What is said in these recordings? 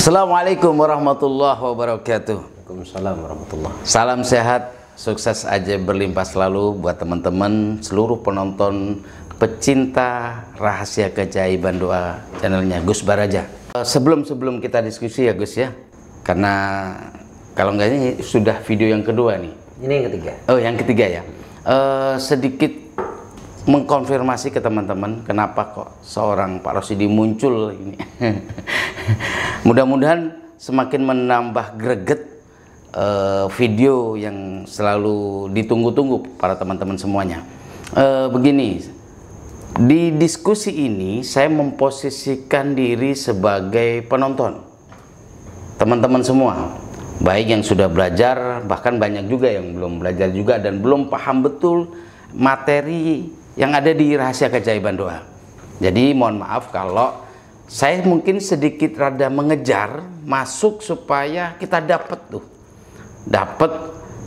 Assalamualaikum warahmatullahi wabarakatuh. Waalaikumsalam warahmatullahi. Salam sehat, sukses aja berlimpah selalu buat teman-teman seluruh penonton pecinta rahasia keajaiban doa channelnya Gus Baraja. Sebelum kita diskusi ya Gus ya, karena kalau enggak ini sudah video yang kedua nih. Ini yang ketiga. Oh, yang ketiga ya. Sedikit mengkonfirmasi ke teman-teman kenapa kok seorang Pak Rosidi muncul ini. Mudah-mudahan semakin menambah greget video yang selalu ditunggu-tunggu para teman-teman semuanya. Begini, di diskusi ini saya memposisikan diri sebagai penonton. Teman-teman semua, baik yang sudah belajar, bahkan banyak juga yang belum belajar juga dan belum paham betul materi yang ada di rahasia keajaiban doa. Jadi mohon maaf kalau saya mungkin sedikit rada mengejar masuk supaya kita dapat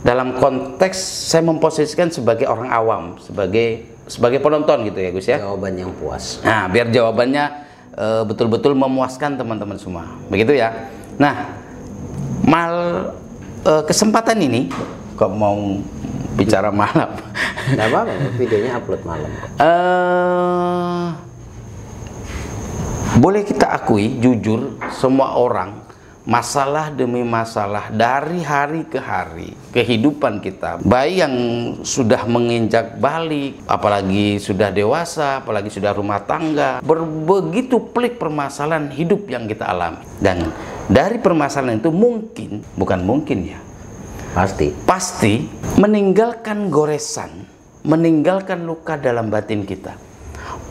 dalam konteks saya memposisikan sebagai orang awam, sebagai penonton gitu ya Gus ya. Jawaban yang puas. Nah, biar jawabannya betul-betul memuaskan teman-teman semua. Begitu ya. Nah, kesempatan ini kok mau bicara malam. Nggak apa-apa, videonya upload malam. Boleh kita akui, jujur, semua orang masalah demi masalah dari hari ke hari kehidupan kita, baik yang sudah menginjak balik, apalagi sudah dewasa, apalagi sudah rumah tangga, begitu pelik permasalahan hidup yang kita alami. Dan dari permasalahan itu bukan mungkin ya, pasti meninggalkan goresan, meninggalkan luka dalam batin kita.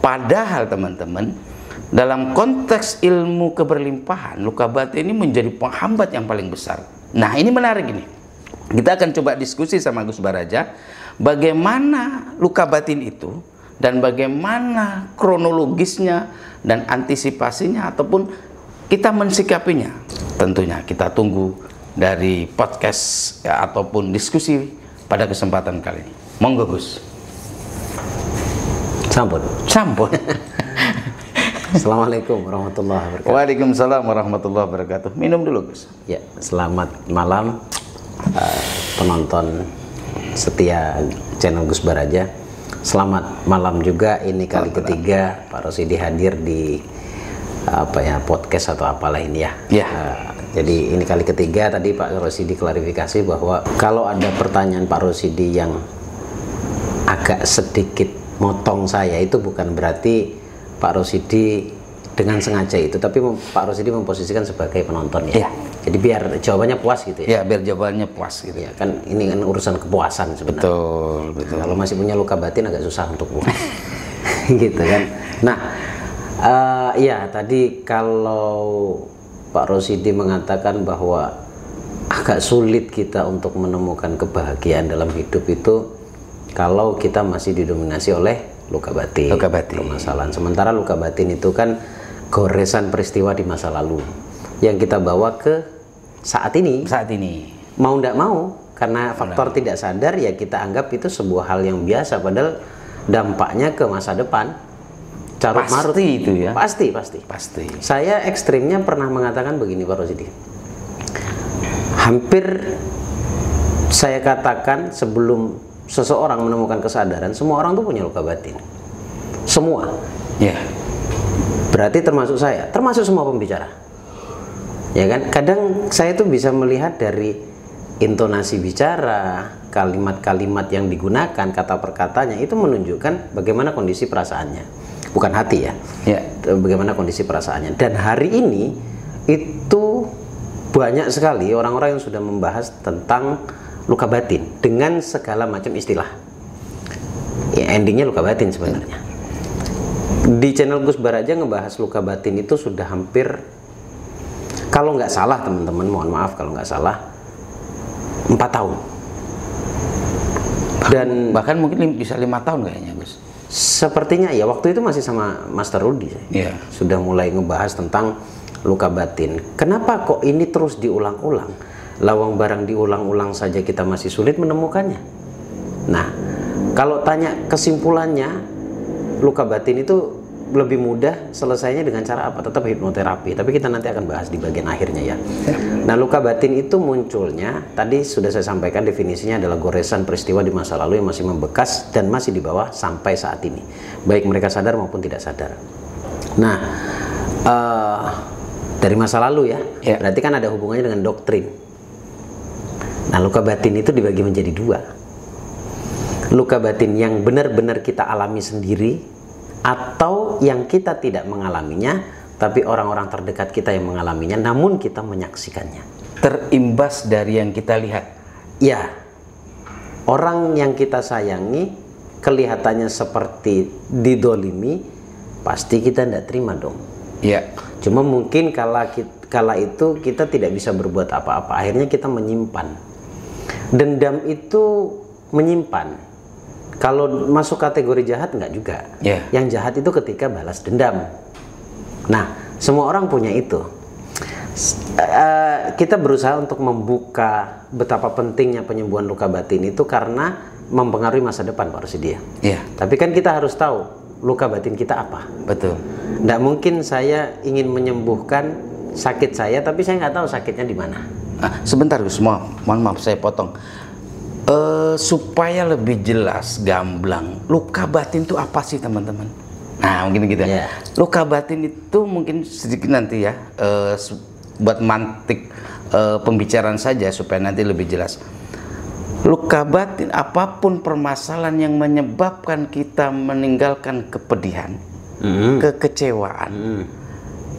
Padahal teman-teman, dalam konteks ilmu keberlimpahan, luka batin ini menjadi penghambat yang paling besar. Nah, ini menarik ini. Kita akan coba diskusi sama Gus Baraja bagaimana luka batin itu dan bagaimana kronologisnya dan antisipasinya ataupun kita mensikapinya. Tentunya kita tunggu dari podcast ya, ataupun diskusi pada kesempatan kali ini. Monggo Gus. Sampun. Assalamualaikum warahmatullahi wabarakatuh. Waalaikumsalam warahmatullahi wabarakatuh. Minum dulu Gus. Ya, selamat malam penonton setia channel Gus Baraja. Selamat malam juga, ini kali ketiga Pak Rosidi hadir di podcast atau apalah ini ya. Jadi ini kali ketiga. Tadi Pak Rosidi klarifikasi bahwa kalau ada pertanyaan Pak Rosidi yang agak sedikit motong saya, itu bukan berarti Pak Rosidi dengan sengaja itu, tapi Pak Rosidi memposisikan sebagai penonton ya. Jadi biar jawabannya puas gitu ya. Biar jawabannya puas gitu ya. Kan ini kan urusan kepuasan sebenarnya. Betul. Kalau masih punya luka batin agak susah untuk puas. Gitu kan. Nah, tadi kalau Pak Rosidi mengatakan bahwa agak sulit kita untuk menemukan kebahagiaan dalam hidup itu kalau kita masih didominasi oleh luka batin. Permasalahan. Sementara luka batin itu kan goresan peristiwa di masa lalu yang kita bawa ke saat ini. Mau tidak mau, karena faktor tidak sadar ya kita anggap itu sebuah hal yang biasa, padahal dampaknya ke masa depan. Carut marut itu ya. Pasti. Saya ekstrimnya pernah mengatakan begini Pak Rosidi. Hampir saya katakan sebelum seseorang menemukan kesadaran, semua orang tuh punya luka batin. Semua. Berarti termasuk saya, termasuk semua pembicara. Ya kan? Kadang saya tuh bisa melihat dari intonasi bicara, kalimat-kalimat yang digunakan, kata perkatanya itu menunjukkan bagaimana kondisi perasaannya. Bukan hati ya. Bagaimana kondisi perasaannya. Dan hari ini itu banyak sekali orang-orang yang sudah membahas tentang luka batin dengan segala macam istilah. Ya, endingnya luka batin sebenarnya. Di channel Gus Baraja ngebahas luka batin itu sudah hampir, kalau nggak salah teman-teman, mohon maaf kalau nggak salah, 4 tahun. Dan bahkan mungkin bisa 5 tahun kayaknya Gus. Sepertinya ya, waktu itu masih sama Master Rudi sudah mulai ngebahas tentang luka batin. Kenapa kok ini terus diulang-ulang? Lawang barang diulang-ulang saja kita masih sulit menemukannya. Nah, kalau tanya kesimpulannya, luka batin itu lebih mudah selesainya dengan cara apa? Tetap hipnoterapi. Tapi kita nanti akan bahas di bagian akhirnya ya. Nah, luka batin itu munculnya, tadi sudah saya sampaikan definisinya adalah goresan peristiwa di masa lalu yang masih membekas dan masih di bawah sampai saat ini. Baik mereka sadar maupun tidak sadar. Nah, dari masa lalu ya, berarti kan ada hubungannya dengan doktrin. Nah, luka batin itu dibagi menjadi dua. Luka batin yang benar-benar kita alami sendiri, atau yang kita tidak mengalaminya, tapi orang-orang terdekat kita yang mengalaminya, namun kita menyaksikannya. Terimbas dari yang kita lihat. Ya, orang yang kita sayangi kelihatannya seperti didolimi, pasti kita tidak terima dong. Ya. Cuma mungkin kala itu kita tidak bisa berbuat apa-apa, akhirnya kita menyimpan. Dendam itu menyimpan. Kalau masuk kategori jahat enggak juga. Yang jahat itu ketika balas dendam. Nah, semua orang punya itu. Kita berusaha untuk membuka betapa pentingnya penyembuhan luka batin itu karena mempengaruhi masa depan, Pak Rosidi. Tapi kan kita harus tahu luka batin kita apa. Betul. Nggak mungkin saya ingin menyembuhkan sakit saya, tapi saya nggak tahu sakitnya di mana. Sebentar Gus, mohon maaf saya potong. Supaya lebih jelas, gamblang, luka batin itu apa sih teman-teman? Nah, mungkin gitu ya. Luka batin itu mungkin sedikit nanti ya, buat mantik pembicaraan saja supaya nanti lebih jelas. Luka batin, apapun permasalahan yang menyebabkan kita meninggalkan kepedihan, kekecewaan,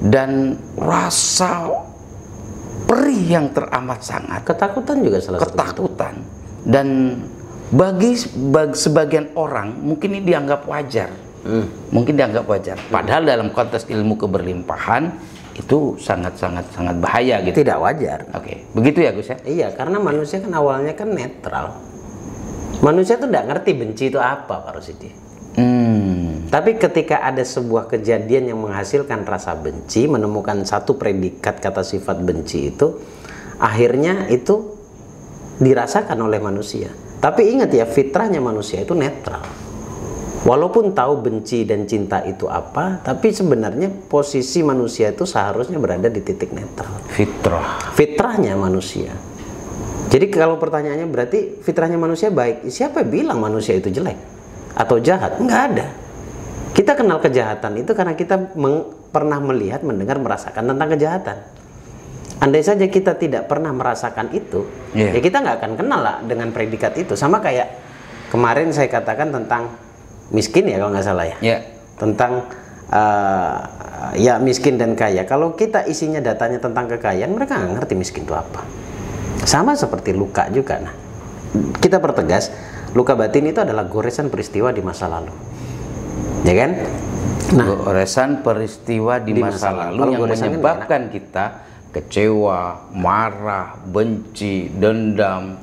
dan rasa perih yang teramat sangat. Ketakutan juga salah satu. Ketakutan. Dan bagi sebagian orang mungkin ini dianggap wajar. Mungkin dianggap wajar. Padahal dalam konteks ilmu keberlimpahan itu sangat bahaya gitu. Tidak wajar. Oke, begitu ya Gus ya? Iya, karena manusia kan awalnya kan netral. Manusia tuh nggak ngerti benci itu apa, Pak Rosidi. Tapi ketika ada sebuah kejadian yang menghasilkan rasa benci, menemukan satu predikat kata sifat benci itu, akhirnya itu dirasakan oleh manusia. Tapi ingat ya, fitrahnya manusia itu netral. Walaupun tahu benci dan cinta itu apa, tapi sebenarnya posisi manusia itu seharusnya berada di titik netral. Fitrahnya manusia. Jadi kalau pertanyaannya berarti fitrahnya manusia baik, siapa yang bilang manusia itu jelek atau jahat? Nggak ada. Kita kenal kejahatan itu karena kita pernah melihat, mendengar, merasakan tentang kejahatan. Andai saja kita tidak pernah merasakan itu, ya kita nggak akan kenal lah dengan predikat itu. Sama kayak kemarin saya katakan tentang miskin ya, kalau nggak salah ya. Tentang ya miskin dan kaya. Kalau kita isinya datanya tentang kekayaan, mereka nggak ngerti miskin itu apa. Sama seperti luka juga. Nah, kita pertegas, luka batin itu adalah goresan peristiwa di masa lalu, ya kan? Nah, goresan peristiwa di masa lalu yang menyebabkan kita kecewa, marah, benci, dendam,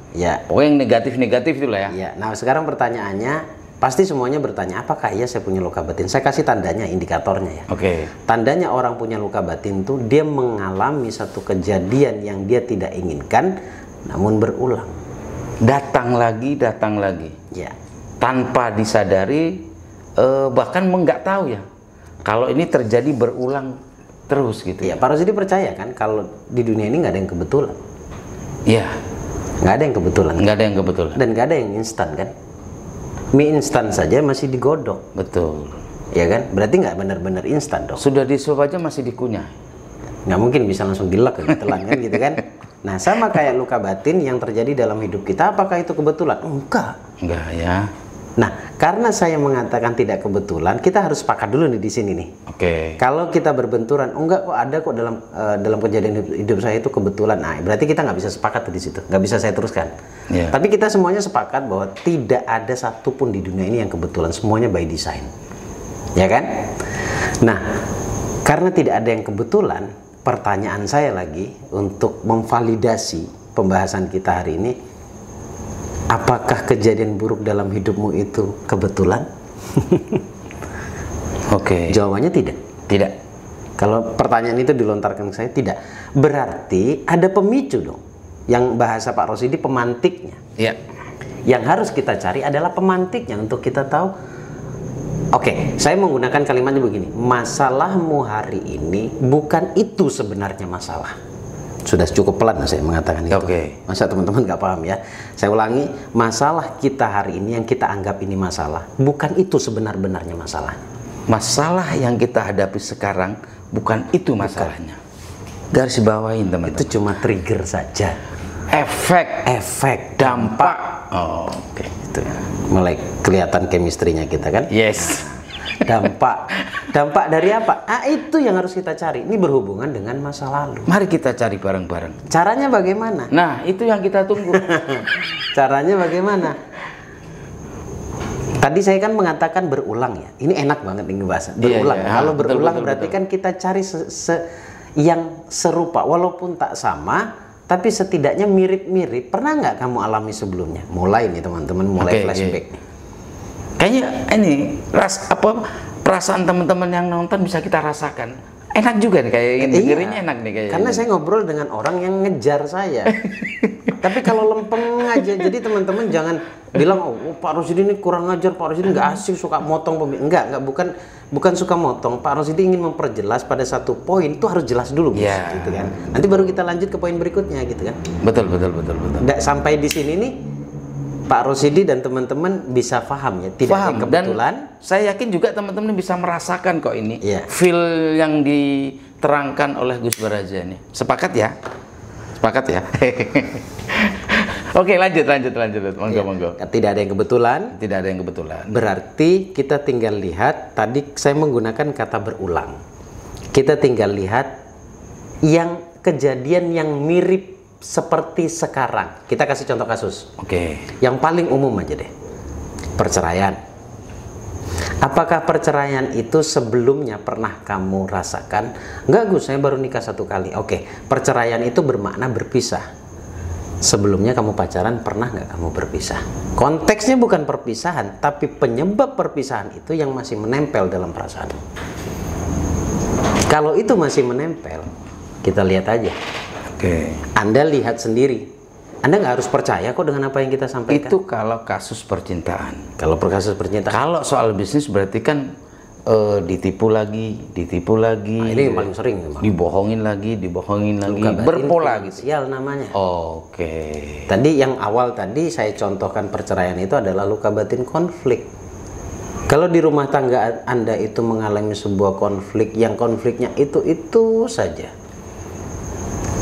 pokoknya yang negatif-negatif itulah ya. Nah, sekarang pertanyaannya, pasti semuanya bertanya, apakah iya saya punya luka batin? Saya kasih tandanya, indikatornya ya. Tandanya orang punya luka batin itu dia mengalami satu kejadian yang dia tidak inginkan, namun berulang. Datang lagi, tanpa disadari, bahkan nggak tahu ya, kalau ini terjadi berulang terus gitu. Ya, Pak Rosidi percaya kan kalau di dunia ini nggak ada yang kebetulan. Nggak ada yang kebetulan. Dan nggak ada yang instan kan. Mie instan saja masih digodok. Betul. Ya kan? Berarti nggak benar-benar instan dong. Sudah disuap aja masih dikunyah. Nggak mungkin bisa langsung dilek telan kan gitu kan. Nah, sama kayak luka batin yang terjadi dalam hidup kita, apakah itu kebetulan? Enggak ya. Nah, karena saya mengatakan tidak kebetulan, kita harus sepakat dulu nih di sini nih. Kalau kita berbenturan, enggak kok ada kok dalam kejadian hidup saya itu kebetulan. Nah, berarti kita nggak bisa sepakat di situ, nggak bisa saya teruskan. Tapi kita semuanya sepakat bahwa tidak ada satupun di dunia ini yang kebetulan, semuanya by design, ya kan? Nah, karena tidak ada yang kebetulan, pertanyaan saya lagi untuk memvalidasi pembahasan kita hari ini. Apakah kejadian buruk dalam hidupmu itu kebetulan? Jawabannya tidak. Kalau pertanyaan itu dilontarkan ke saya, tidak. Berarti ada pemicu dong. Yang bahasa Pak Rosidi pemantiknya. Yang harus kita cari adalah pemantiknya untuk kita tahu Oke, saya menggunakan kalimatnya begini. Masalahmu hari ini bukan itu sebenarnya masalah. Sudah cukup pelan saya mengatakan itu. Masa teman-teman nggak paham ya? Saya ulangi, masalah kita hari ini yang kita anggap ini masalah, bukan itu sebenar-benarnya masalah. Masalah yang kita hadapi sekarang bukan itu masalahnya. Garis bawahin teman-teman. Itu cuma trigger saja. Efek, dampak. Oke, itu ya. Mulai kelihatan chemistry-nya kita kan? Yes. Dampak dari apa? Itu yang harus kita cari. Ini berhubungan dengan masa lalu. Mari kita cari bareng-bareng. Caranya bagaimana? Nah, itu yang kita tunggu. Caranya bagaimana? Tadi saya kan mengatakan berulang ya. Ini enak banget ini bahasa. Berulang. Iya. Kalau berulang betul, berarti kan kita cari yang serupa, walaupun tak sama, tapi setidaknya mirip-mirip. Pernah nggak kamu alami sebelumnya? Mulai nih teman-teman, mulai flashback nih. Kayaknya ini perasaan teman-teman yang nonton bisa kita rasakan. Enak juga nih kayak ini. Dirinya enak nih kayaknya. Karena saya ngobrol dengan orang yang ngejar saya. Tapi kalau lempeng aja, jadi teman-teman jangan bilang, oh Pak Rosidi ini kurang ngajar, Pak Rosidi nggak asik, suka motong. Enggak, bukan suka motong. Pak Rosidi ingin memperjelas pada satu poin itu harus jelas dulu, gitu kan. Nanti baru kita lanjut ke poin berikutnya, gitu kan. Betul. Sampai di sini nih, Pak Rosidi dan teman-teman bisa paham ya, tidak paham, kebetulan. Dan saya yakin juga teman-teman bisa merasakan kok ini feel yang diterangkan oleh Gus Baraja ini. Sepakat ya? Sepakat ya? Oke, lanjut. Monggo. Tidak ada yang kebetulan. Tidak ada yang kebetulan. Berarti kita tinggal lihat, tadi saya menggunakan kata berulang. Kita tinggal lihat yang kejadian yang mirip seperti sekarang. Kita kasih contoh kasus. Yang paling umum aja deh. Perceraian. Apakah perceraian itu sebelumnya pernah kamu rasakan? Enggak Gus, saya baru nikah 1 kali. Perceraian itu bermakna berpisah. Sebelumnya kamu pacaran, pernah nggak kamu berpisah? Konteksnya bukan perpisahan, tapi penyebab perpisahan itu yang masih menempel dalam perasaan. Kalau itu masih menempel, kita lihat aja. Anda lihat sendiri. Anda nggak harus percaya kok dengan apa yang kita sampaikan. Itu kalau kasus percintaan. Kalau kasus percintaan. Kalau soal bisnis berarti kan ditipu lagi. Nah, ini yang paling sering memang. Dibohongin lagi, berpola gitu. Sial namanya. Tadi yang awal tadi saya contohkan perceraian itu adalah luka batin konflik. Kalau di rumah tangga Anda itu mengalami sebuah konflik yang konfliknya itu saja,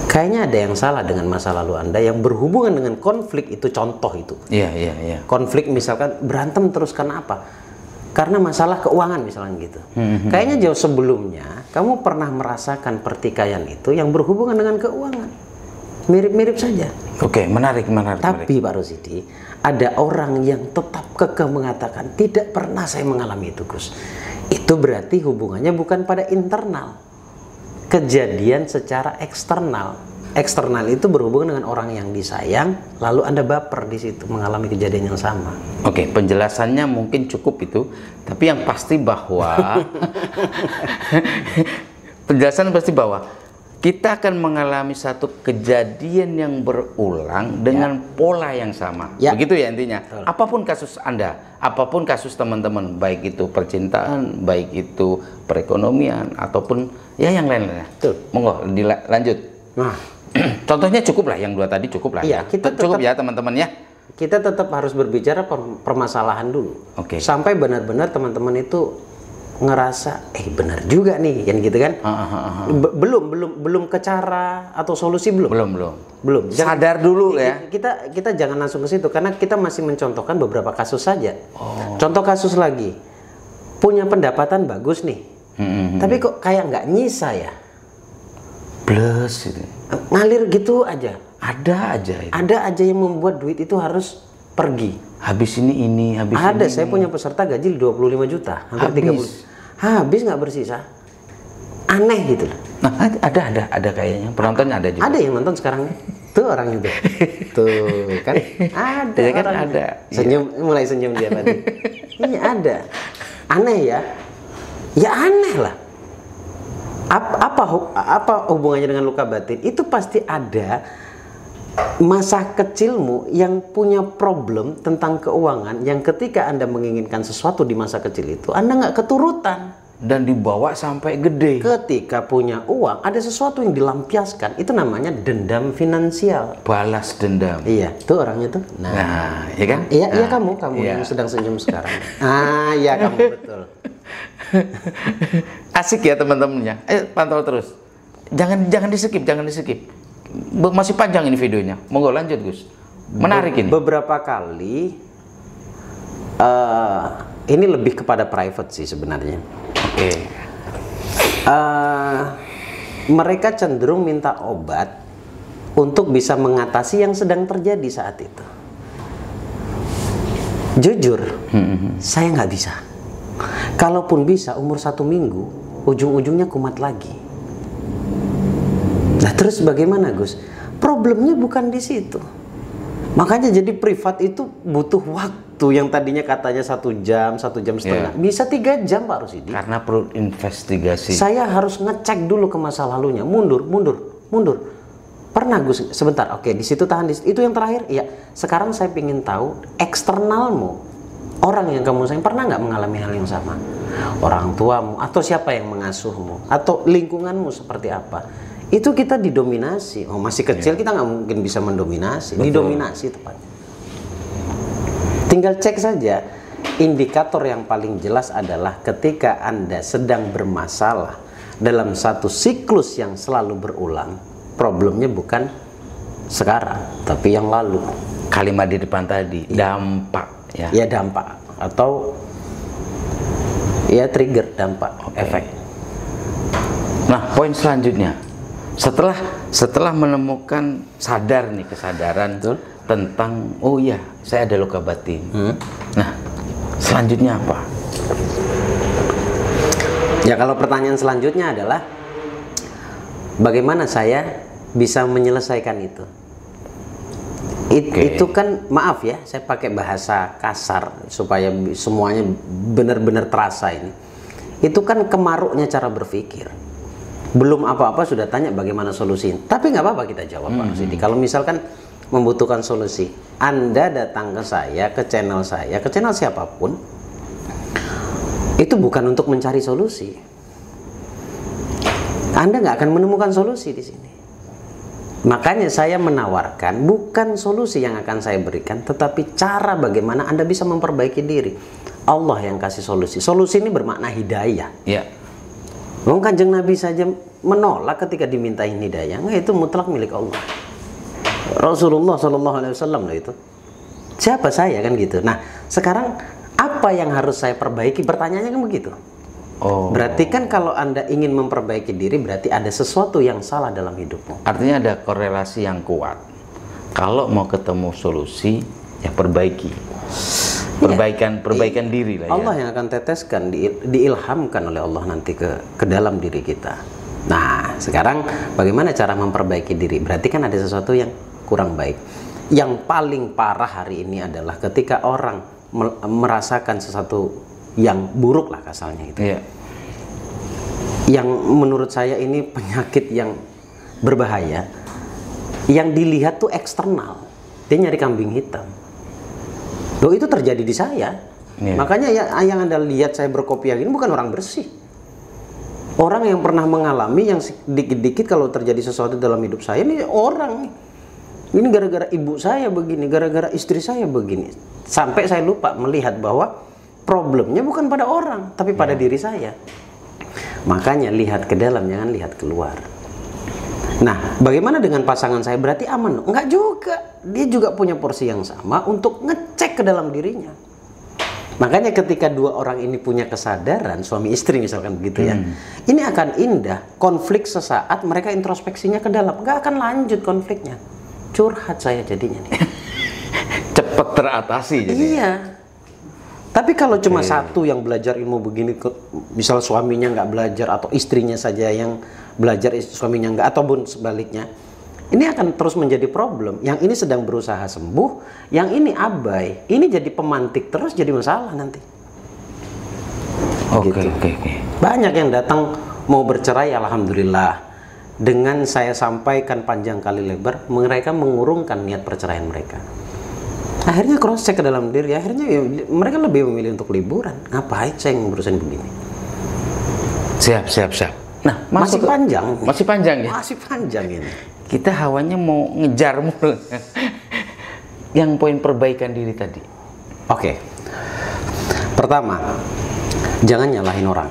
kayaknya ada yang salah dengan masa lalu Anda yang berhubungan dengan konflik itu. Contoh itu. Iya. Konflik misalkan berantem terus karena apa? Karena masalah keuangan misalnya gitu. Kayaknya jauh sebelumnya kamu pernah merasakan pertikaian itu yang berhubungan dengan keuangan. Mirip-mirip saja. Menarik. Tapi Pak Rosidi, ada orang yang tetap kekeh mengatakan tidak pernah saya mengalami itu Gus. Itu berarti hubungannya bukan pada internal. Kejadian secara eksternal. Eksternal itu berhubungan dengan orang yang disayang, lalu Anda baper di situ mengalami kejadian yang sama. Penjelasannya mungkin cukup itu, tapi yang pasti bahwa penjelasan pasti bahwa kita akan mengalami satu kejadian yang berulang dengan pola yang sama. Begitu ya intinya. Apapun kasus Anda, apapun kasus teman-teman, baik itu percintaan, baik itu perekonomian ataupun yang lain-lainnya. Monggo dilanjut. Contohnya cukup lah, yang 2 tadi cukup lah. Cukup ya teman-teman ya. Kita tetap harus berbicara permasalahan dulu. Sampai benar-benar teman-teman itu ngerasa benar juga nih, gitu kan. Belum ke cara atau solusi belum. Sadar dulu ya. Kita jangan langsung ke situ karena kita masih mencontohkan beberapa kasus saja. Contoh kasus lagi, punya pendapatan bagus nih, tapi kok kayak nggak nyisa ya. Plus ngalir gitu aja. Ada aja yang membuat duit itu harus pergi. Habis ini habis ada ini. Saya punya peserta gaji 25 juta, hampir 30. Habis nggak bersisa. Aneh gitu. Nah, ada kayaknya penontonnya ada juga. Ada yang nonton sekarang tuh orang itu. Tuh kan ada ya kan orang ada. Senyum, mulai senyum dia tadi. Ini ada. Aneh ya. Ya aneh lah. Apa hubungannya dengan luka batin? Itu pasti ada masa kecilmu yang punya problem tentang keuangan, yang ketika Anda menginginkan sesuatu di masa kecil itu, Anda nggak keturutan. Dan dibawa sampai gede. Ketika punya uang, ada sesuatu yang dilampiaskan, itu namanya dendam finansial. Balas dendam. Iya, tuh orangnya tuh. Nah, ya kan? Iya, nah, iya kamu iya. yang sedang senyum sekarang. Ah, iya kamu betul. Asik ya teman-temannya. Pantau terus. Jangan di skip, jangan di skip. Masih panjang ini videonya. Monggo lanjut, Gus. Menarik ini. Beberapa kali ini lebih kepada private sih sebenarnya. Oke. Mereka cenderung minta obat untuk bisa mengatasi yang sedang terjadi saat itu. Jujur, saya nggak bisa. Kalaupun bisa, umur 1 minggu, ujung-ujungnya kumat lagi. Nah terus bagaimana, Gus? Problemnya bukan di situ. Makanya jadi privat itu butuh waktu yang tadinya katanya 1 jam, 1 jam setengah, bisa 3 jam Pak Rusidi. Karena perlu investigasi. Saya harus ngecek dulu ke masa lalunya, mundur. Pernah Gus, sebentar, oke, di situ tahan, itu yang terakhir, ya. Sekarang saya ingin tahu eksternalmu, orang yang kamu sayang pernah nggak mengalami hal yang sama? Orang tuamu atau siapa yang mengasuhmu atau lingkunganmu seperti apa? Itu kita didominasi. Oh, masih kecil kita nggak mungkin bisa mendominasi. Betul. Didominasi tepatnya. Tinggal cek saja. Indikator yang paling jelas adalah ketika Anda sedang bermasalah dalam satu siklus yang selalu berulang. Problemnya bukan sekarang, tapi yang lalu. Kalimat di depan tadi, dampak ya. Ya dampak atau ya trigger, dampak, efek. Nah, poin selanjutnya. Setelah menemukan kesadaran Betul. tentang oh iya, saya ada luka batin. Nah, selanjutnya apa? Ya kalau pertanyaan selanjutnya adalah bagaimana saya bisa menyelesaikan itu? Itu kan, maaf ya, saya pakai bahasa kasar supaya semuanya benar-benar terasa ini. Itu kan kemaruknya cara berpikir. Belum apa-apa sudah tanya bagaimana solusi. Tapi nggak apa-apa kita jawab Pak Rusidi. Kalau misalkan membutuhkan solusi, Anda datang ke saya, ke channel siapapun, itu bukan untuk mencari solusi. Anda nggak akan menemukan solusi di sini. Makanya saya menawarkan bukan solusi yang akan saya berikan, tetapi cara bagaimana Anda bisa memperbaiki diri. Allah yang kasih solusi. Solusi ini bermakna hidayah. Ya. Kanjeng Nabi saja menolak ketika dimintain hidayah. Nggak, itu mutlak milik Allah. Rasulullah SAW loh itu. Siapa saya kan gitu. Nah sekarang apa yang harus saya perbaiki? Pertanyaannya kan begitu. Oh. Berarti kan kalau Anda ingin memperbaiki diri, berarti ada sesuatu yang salah dalam hidupmu. Artinya ada korelasi yang kuat. Kalau mau ketemu solusi, ya perbaiki. Perbaikan diri lah ya. Allah yang akan teteskan, diilhamkan oleh Allah nanti ke dalam diri kita. Nah, sekarang bagaimana cara memperbaiki diri? Berarti kan ada sesuatu yang kurang baik. Yang paling parah hari ini adalah ketika orang merasakan sesuatu yang buruk lah kasalnya itu. Iya. Yang menurut saya ini penyakit yang berbahaya. Yang dilihat tuh eksternal. Dia nyari kambing hitam. Loh, itu terjadi di saya. Makanya yang Anda lihat saya berkopiah ini bukan orang bersih. Orang yang pernah mengalami, yang dikit-dikit kalau terjadi sesuatu dalam hidup saya, ini orang nih. Ini gara-gara ibu saya begini, gara-gara istri saya begini. Sampai saya lupa melihat bahwa problemnya bukan pada orang, tapi pada diri saya. Makanya lihat ke dalam, jangan lihat keluar. Nah, bagaimana dengan pasangan saya? Berarti aman? Enggak juga. Dia juga punya porsi yang sama untuk ngecek ke dalam dirinya. Makanya ketika dua orang ini punya kesadaran, suami istri misalkan begitu ya, ini akan indah. Konflik sesaat, mereka introspeksinya ke dalam. Enggak akan lanjut konfliknya. Curhat saya jadinya nih. Cepet teratasi jadi. Iya. Tapi kalau cuma satu yang belajar ilmu begini, misal suaminya nggak belajar atau istrinya saja yang belajar, suaminya nggak, ataupun sebaliknya, ini akan terus menjadi problem. Yang ini sedang berusaha sembuh, yang ini abai, ini jadi pemantik terus, jadi masalah nanti. Oke. Banyak yang datang mau bercerai, alhamdulillah. dengan saya sampaikan panjang kali lebar, mereka mengurungkan niat perceraian mereka. Akhirnya cross check ke dalam diri, akhirnya ya, mereka lebih memilih untuk liburan. Ngapain saya ngurusin begini? Siap. Nah, Masih panjang. Masih panjang ya? Masih panjang ini. Kita hawanya mau ngejar mulu. Yang poin perbaikan diri tadi. Oke. Pertama, jangan nyalahin orang.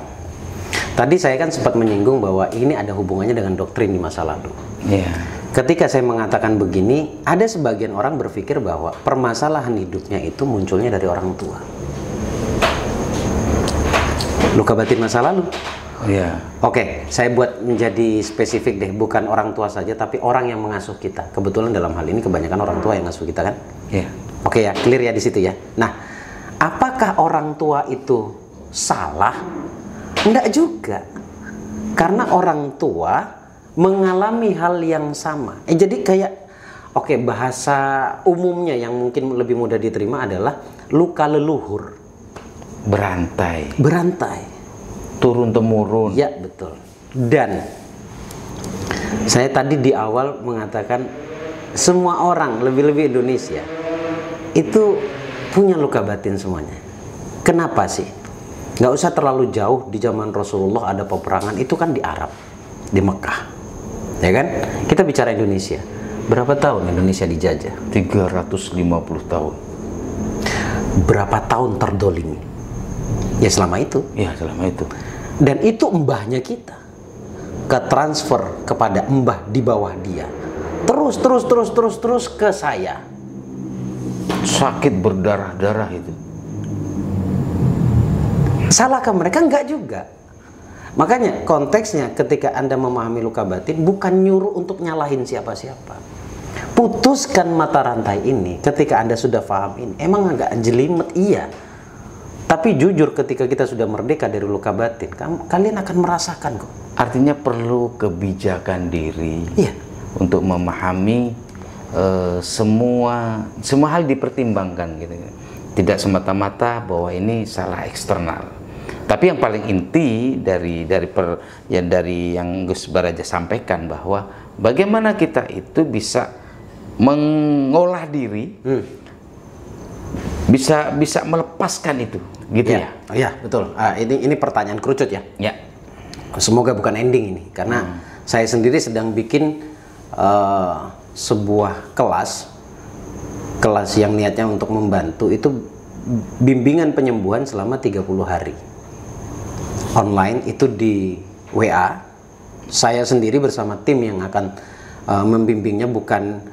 Tadi saya kan sempat menyinggung bahwa ini ada hubungannya dengan doktrin di masa lalu. Iya. Ketika saya mengatakan begini, ada sebagian orang berpikir bahwa permasalahan hidupnya itu munculnya dari orang tua. Luka batin masa lalu. Iya. Oke, saya buat menjadi spesifik deh, bukan orang tua saja, tapi orang yang mengasuh kita. Kebetulan dalam hal ini kebanyakan orang tua yang ngasuh kita kan? Iya. Oke ya, clear ya di situ ya. Nah, apakah orang tua itu salah? Enggak juga. Karena orang tua mengalami hal yang sama. Jadi kayak, oke, bahasa umumnya yang mungkin lebih mudah diterima adalah luka leluhur. Berantai. Turun temurun. Ya, betul. Dan saya tadi di awal mengatakan semua orang, lebih-lebih Indonesia, itu punya luka batin semuanya. Kenapa sih? Nggak usah terlalu jauh, di zaman Rasulullah ada peperangan, itu kan di Arab, di Mekah. Ya kan? Kita bicara Indonesia. Berapa tahun Indonesia dijajah? 350 tahun. Berapa tahun terdolimi? Ya selama itu. Ya, selama itu. Dan itu mbahnya kita ke transfer kepada mbah di bawah dia. Terus ke saya. Sakit berdarah-darah itu. Salahkah mereka? Enggak juga. Makanya konteksnya ketika Anda memahami luka batin bukan nyuruh untuk nyalahin siapa-siapa. Putuskan mata rantai ini ketika Anda sudah paham ini. Emang agak jelimet, iya. Tapi jujur ketika kita sudah merdeka dari luka batin, kalian akan merasakan kok. Artinya perlu kebijakan diri. Iya. Untuk memahami semua hal dipertimbangkan gitu. Tidak semata-mata bahwa ini salah eksternal. Tapi yang paling inti dari yang Gus Baraja sampaikan bahwa bagaimana kita itu bisa mengolah diri, bisa melepaskan itu, gitu ya? Iya, betul. Ini pertanyaan kerucut ya. Ya. Semoga bukan ending ini, karena saya sendiri sedang bikin sebuah kelas yang niatnya untuk membantu itu bimbingan penyembuhan selama 30 hari. Online itu di WA. Saya sendiri bersama tim yang akan membimbingnya, bukan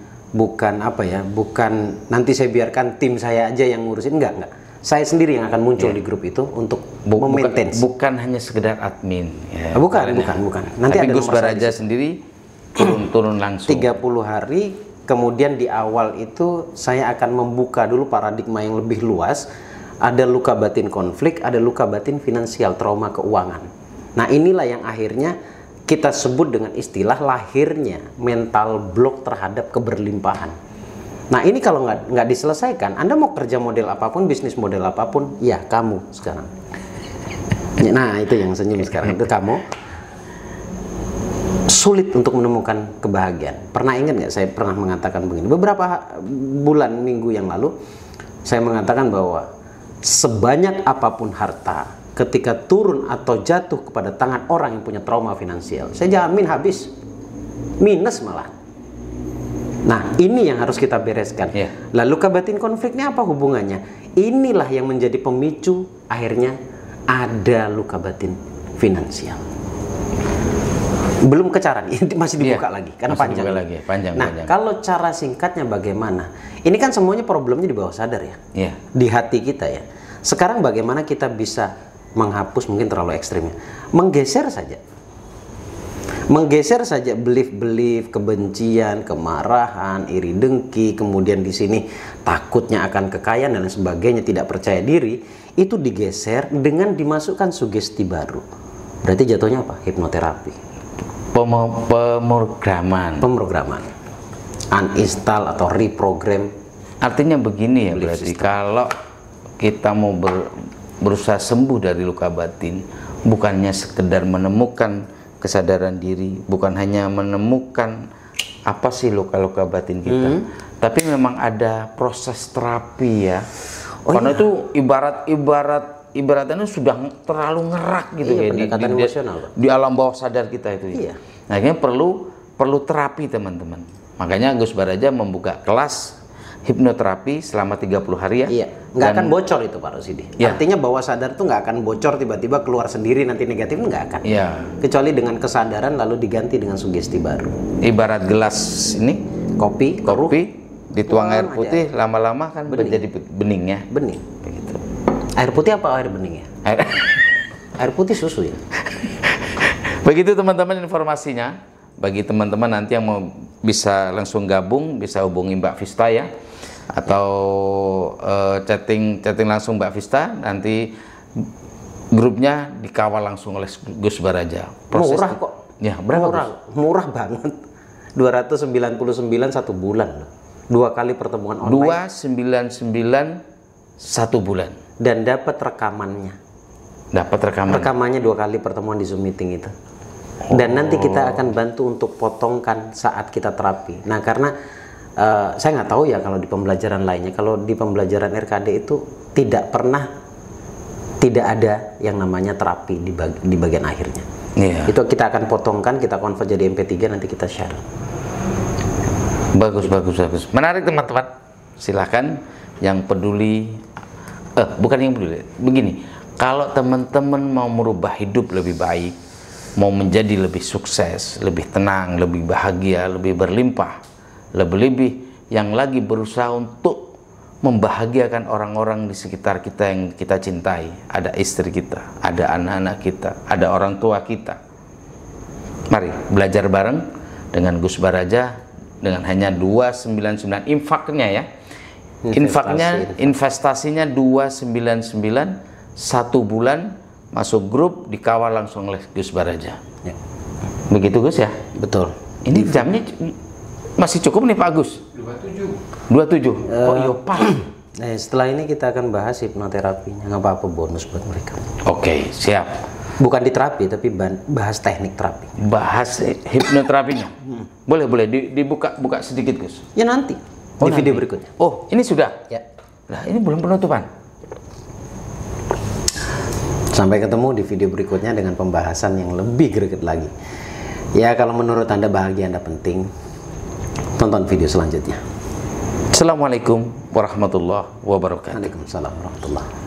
nanti saya biarkan tim saya aja yang ngurusin, enggak. Saya sendiri yang akan muncul di grup itu untuk memaintain. Bukan hanya sekedar admin. Ya, bukan. Nanti tapi ada Gus Baraja sendiri turun langsung. 30 hari, kemudian di awal itu saya akan membuka dulu paradigma yang lebih luas. Ada luka batin konflik, ada luka batin finansial, trauma keuangan. Nah, inilah yang akhirnya kita sebut dengan istilah lahirnya mental block terhadap keberlimpahan. Nah, ini kalau nggak diselesaikan, Anda mau kerja model apapun, bisnis model apapun, ya kamu sekarang. Nah, itu yang senyum sekarang, itu kamu sulit untuk menemukan kebahagiaan. Pernah ingat nggak saya pernah mengatakan begini? Beberapa minggu yang lalu, saya mengatakan bahwa sebanyak apapun harta, ketika turun atau jatuh kepada tangan orang yang punya trauma finansial, saya jamin habis, minus malah. Nah, ini yang harus kita bereskan. Lalu luka batin konfliknya apa hubungannya? Inilah yang menjadi pemicu akhirnya ada luka batin finansial. Belum kecaran, ini masih dibuka lagi karena panjang. Panjang. Kalau cara singkatnya bagaimana? Ini kan semuanya problemnya di bawah sadar ya. Di hati kita ya. Sekarang bagaimana kita bisa menghapus, mungkin terlalu ekstrimnya, menggeser saja belief, kebencian, kemarahan, iri dengki, kemudian di sini takutnya akan kekayaan dan sebagainya, tidak percaya diri, itu digeser dengan dimasukkan sugesti baru. Berarti jatuhnya apa? Hipnoterapi. Pemrograman, uninstall atau reprogram. Artinya begini ya, berarti kalau kita mau berusaha sembuh dari luka batin, bukannya sekedar menemukan kesadaran diri, bukan hanya menemukan apa sih luka-luka batin kita, tapi memang ada proses terapi ya. Karena itu ibaratnya sudah terlalu ngerak gitu Iya, kayak pendekatan emosional, Pak. di alam bawah sadar kita itu. Iya. Nah, akhirnya perlu terapi teman-teman. Makanya Gus Baraja membuka kelas hipnoterapi selama 30 hari ya. Iya, nggak akan bocor itu Pak Rosidi. Ya. Artinya bawah sadar tuh nggak akan bocor tiba-tiba keluar sendiri nanti negatif, nggak akan. Iya. Kecuali dengan kesadaran lalu diganti dengan sugesti baru. Ibarat gelas ini Kopi, dituang air putih, lama-lama kan menjadi bening ya. bening. Begitu. Air putih apa air bening ya? Air putih susu ya. Begitu teman-teman informasinya. Bagi teman-teman nanti yang mau bisa langsung gabung, bisa hubungi Mbak Vista ya, atau chatting langsung Mbak Vista. Nanti grupnya dikawal langsung oleh Gus Baraja. Murah kok. Ya, berapa? Murah banget. 299 1 bulan loh. 2 kali pertemuan online. 299 1 bulan. Dan dapat rekamannya. Dapat rekaman. Rekamannya 2 kali pertemuan di Zoom meeting itu. Dan nanti kita akan bantu untuk potongkan saat kita terapi. Nah, karena saya nggak tahu ya kalau di pembelajaran lainnya. Kalau di pembelajaran RKD itu tidak ada yang namanya terapi di bagian akhirnya. Iya. Itu kita akan potongkan, kita convert jadi MP3, nanti kita share. Bagus. Menarik teman-teman. Silakan yang peduli, bukan yang peduli. Begini, kalau teman-teman mau merubah hidup lebih baik, mau menjadi lebih sukses, lebih tenang, lebih bahagia, lebih berlimpah, lebih-lebih yang lagi berusaha untuk membahagiakan orang-orang di sekitar kita yang kita cintai. Ada istri kita, ada anak-anak kita, ada orang tua kita. Mari belajar bareng dengan Gus Baraja dengan hanya 299 infaknya ya. Investasinya 299 1 bulan, masuk grup, dikawal langsung oleh Gus Baraja. Ya. Begitu Gus ya? Betul. Ini jamnya masih cukup nih Pak Gus? 27. Oh iya Pak. Nah, setelah ini kita akan bahas hipnoterapinya. Nggak apa-apa, bonus buat mereka. Oke, siap. Bukan di terapi, tapi bahas teknik terapi. Bahas hipnoterapinya. Boleh buka sedikit Gus. Ya nanti, di video berikutnya. Oh, ini sudah? Ya. Nah, ini belum penutupan. Sampai ketemu di video berikutnya dengan pembahasan yang lebih greget lagi. Ya, kalau menurut Anda bahagia Anda penting, tonton video selanjutnya. Assalamualaikum warahmatullahi wabarakatuh. Waalaikumsalam warahmatullahi wabarakatuh.